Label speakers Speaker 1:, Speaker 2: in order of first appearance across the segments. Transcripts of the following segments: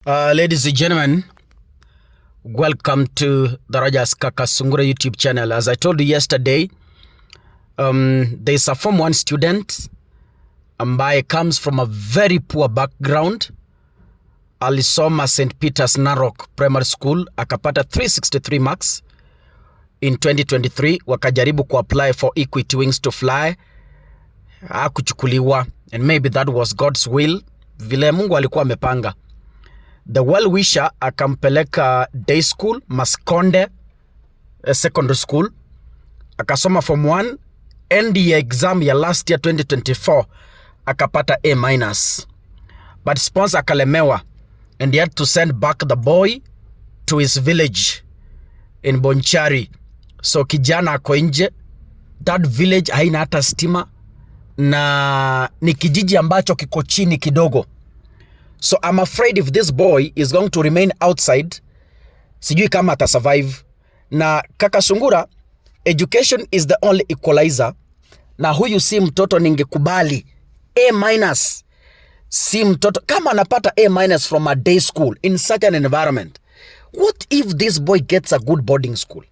Speaker 1: Ladies and gentlemen, welcome to the Rajas Kakasungura YouTube channel. As I told you yesterday, there's a Form 1 student ambaye comes from a very poor background. Alisoma St. Peter's Narok Primary School, akapata 363 marks in 2023. Wakajaribu kuapply for Equity Wings to Fly, hakuchukuliwa, and maybe that was God's will, vile Mungu alikuwa amepanga. The well-wisher akampeleka day school, Maskonde secondary school. Akasoma Form 1, end year exam ya last year 2024, akapata A-. But sponsor akalemewa, and he had to send back the boy to his village in Bonchari. So kijana ako nje, that village haina hata stima, na ni kijiji ambacho kiko chini kidogo. So I'm afraid if this boy is going to remain outside, sijui kama ata survive. Na Kakasungura, education is the only equalizer. Na huyu si mtoto ningekubali A-, si mtoto kama anapata A- from a day school in such an environment. What if this boy gets a good boarding school,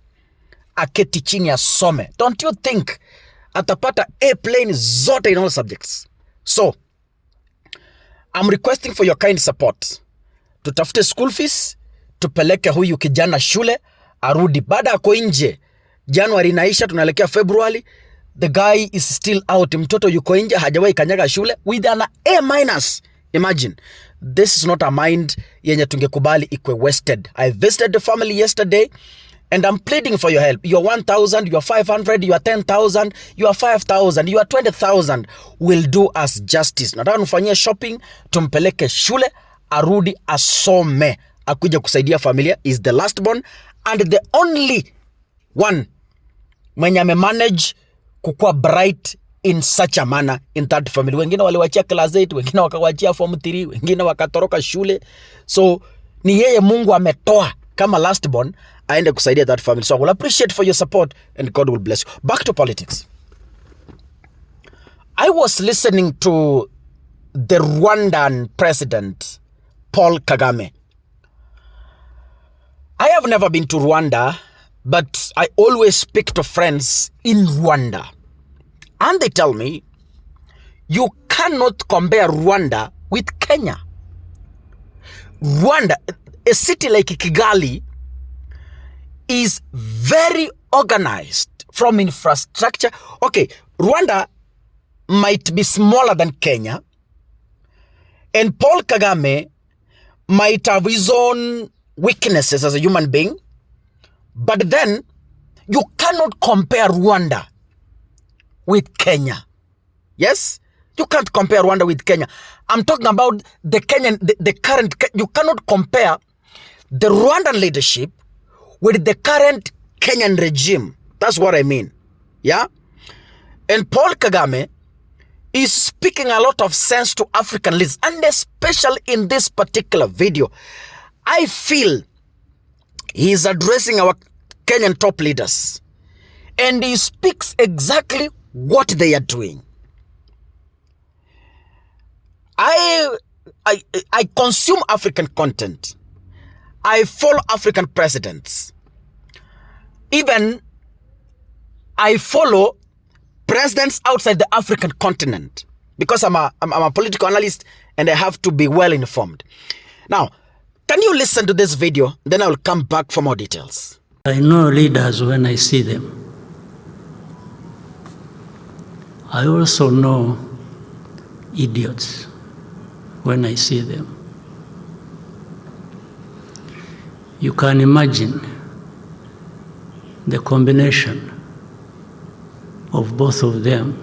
Speaker 1: aketi chini asome? Don't you think atapata A+ zote in all subjects? So I'm requesting for your kind support. Tutafute school fees, tupeleke huyu kijana shule, arudi. Baada ako nje, January inaisha, tunaelekea February, the guy is still out. Mtoto yuko nje, hajawahi kanyaga shule with an A-. Imagine, this is not a mind yenye tungekubali ikwe wasted. I visited the family yesterday, and I'm pleading for your help. You are 1,000, you are 500, you are 10,000, you are 5,000, you are 20,000. Will do us justice. Nataka nufanyie shopping, tumpeleke shule, arudi asome, akuja kusaidia familia. Is the last born and the only one mwenye manage kukua bright in such a manner in that family. Wengine waliwachia class 8, wengine wakawachia Form 3, wengine wakatoroka shule. So ni yeye Mungu ametoa kama last born aende kusaidia that family. So I will appreciate for your support, and God will bless you. Back to politics. I was listening to the Rwandan president, Paul Kagame. I have never been to Rwanda, but I always speak to friends in Rwanda. And they tell me, you cannot compare Rwanda with Kenya. Rwanda, a city like Kigali, is very organized from infrastructure. Okay, Rwanda might be smaller than Kenya, and Paul Kagame might have his own weaknesses as a human being, but then you cannot compare Rwanda with Kenya. Yes? You can't compare Rwanda with Kenya. I'm talking about the Kenyan, the current. You cannot compare the Rwandan leadership with the current Kenyan regime. That's what I mean. Yeah? And Paul Kagame is speaking a lot of sense to African leaders, and especially in this particular video, I feel he's addressing our Kenyan top leaders, and he speaks exactly what they are doing. I consume African content. I follow African presidents. Even I follow presidents outside the African continent, because I'm a political analyst and I have to be well informed. Now, can you listen to this video? Then I will come back for more details.
Speaker 2: I know leaders when I see them. I also know idiots when I see them. You can imagine the combination of both of them,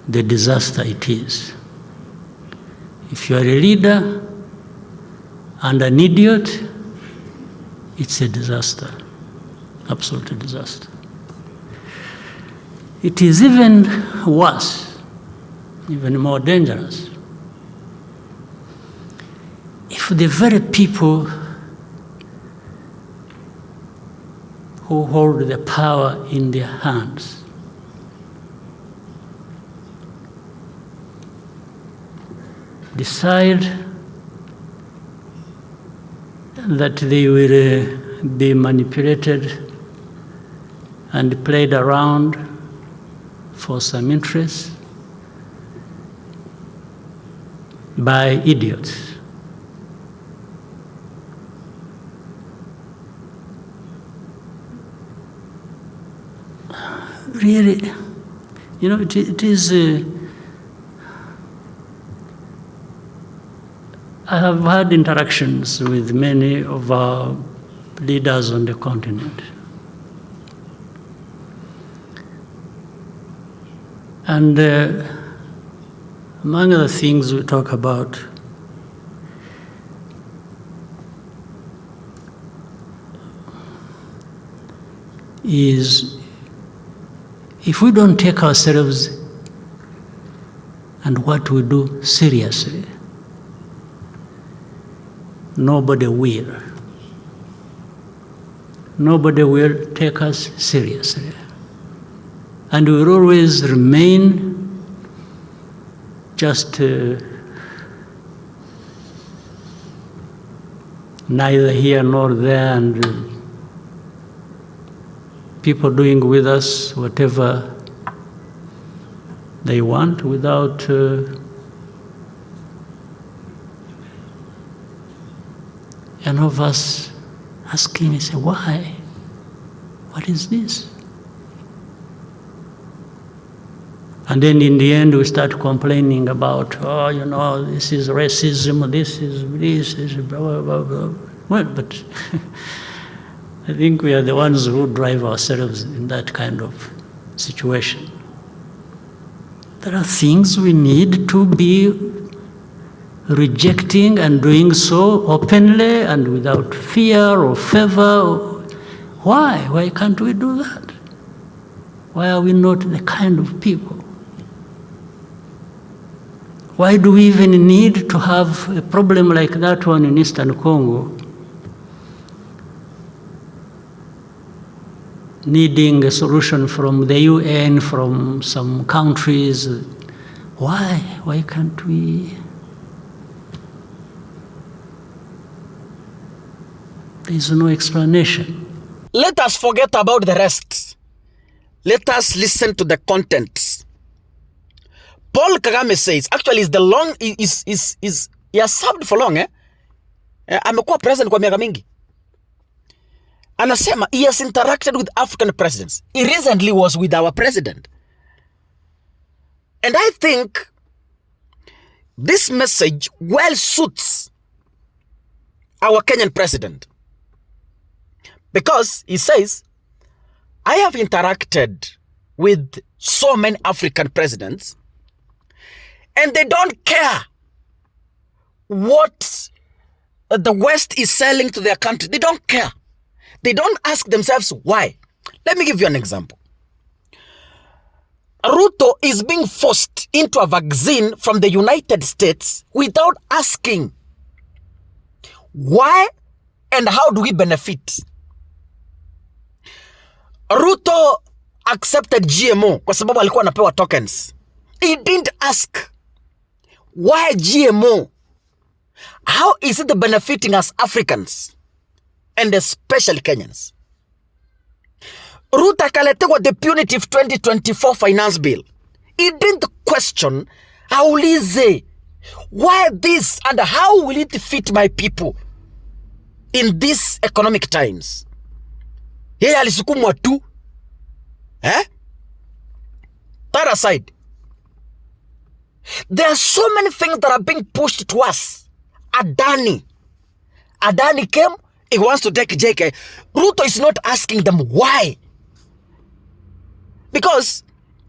Speaker 2: the disaster it is. If you are a leader and an idiot, it's a disaster, absolute disaster. It is even worse, even more dangerous, if the very people who hold the power in their hands decide that they will be manipulated and played around for some interest by idiots. Really, you know, it is. I have had interactions with many of our leaders on the continent. And among the things we talk about is if we don't take ourselves and what we do seriously, nobody will. Nobody will take us seriously. And we will always remain just neither here nor there, and people doing with us whatever they want without any of us asking, say, why? What is this? And then in the end we start complaining about, oh, you know, this is racism, this is blah, blah, blah, blah. Well, but I think we are the ones who drive ourselves in that kind of situation. There are things we need to be rejecting and doing so openly and without fear or favor. Why? Why can't we do that? Why are we not the kind of people? Why do we even need to have a problem like that one in Eastern Congo, needing a solution from the UN, from some countries? Why? Why can't we? There is no explanation.
Speaker 1: Let us forget about the rest. Let us listen to the contents. Paul Kagame says, actually is the long, he has served for long, amekuwa president kwa miaka mingi. Anasema, he has interacted with African presidents. He recently was with our president. And I think this message well suits our Kenyan president. Because he says, I have interacted with so many African presidents, and they don't care what the West is selling to their country. They don't care. They don't ask themselves why. Let me give you an example. Ruto is being forced into a vaccine from the United States without asking why and how do we benefit. Ruto accepted GMO kwa sababu alikuwa anapewa tokens. He didn't ask why GMO. How is it benefiting us Africans and especially Kenyans? Ruto akaletewa the punitive 2024 finance bill. He didn't question, aulize, why this and how will it fit my people in these economic times? Yeye alisukumwa tu. That aside, there are so many things that are being pushed to us. Adani came, he wants to take JK. Ruto is not asking them why. Because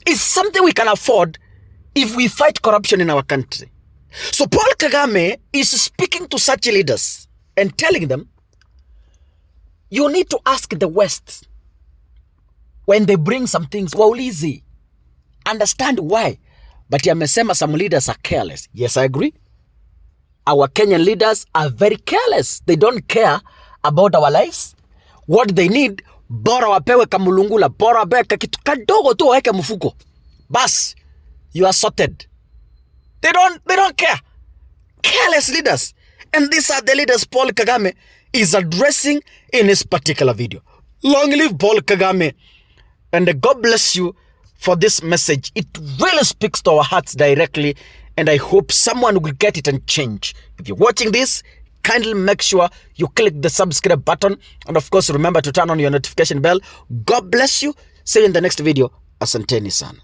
Speaker 1: it's something we can afford if we fight corruption in our country. So Paul Kagame is speaking to such leaders and telling them, you need to ask the West when they bring some things. Waulize, understand why. But yamesema some leaders are careless. Yes, I agree. Our Kenyan leaders are very careless. They don't care about our lives. What they need, bora wapewe kamulungula, bora wapewe kitu kadogo tu waweke mfuko. Bas, you are sorted. They don't care. Careless leaders. And these are the leaders Paul Kagame is addressing in this particular video. Long live Paul Kagame, and God bless you for this message. It really speaks to our hearts directly, and I hope someone will get it and change. If you're watching this, kindly make sure you click the subscribe button, and of course remember to turn on your notification bell. God bless you. See you in the next video. Asanteni sana.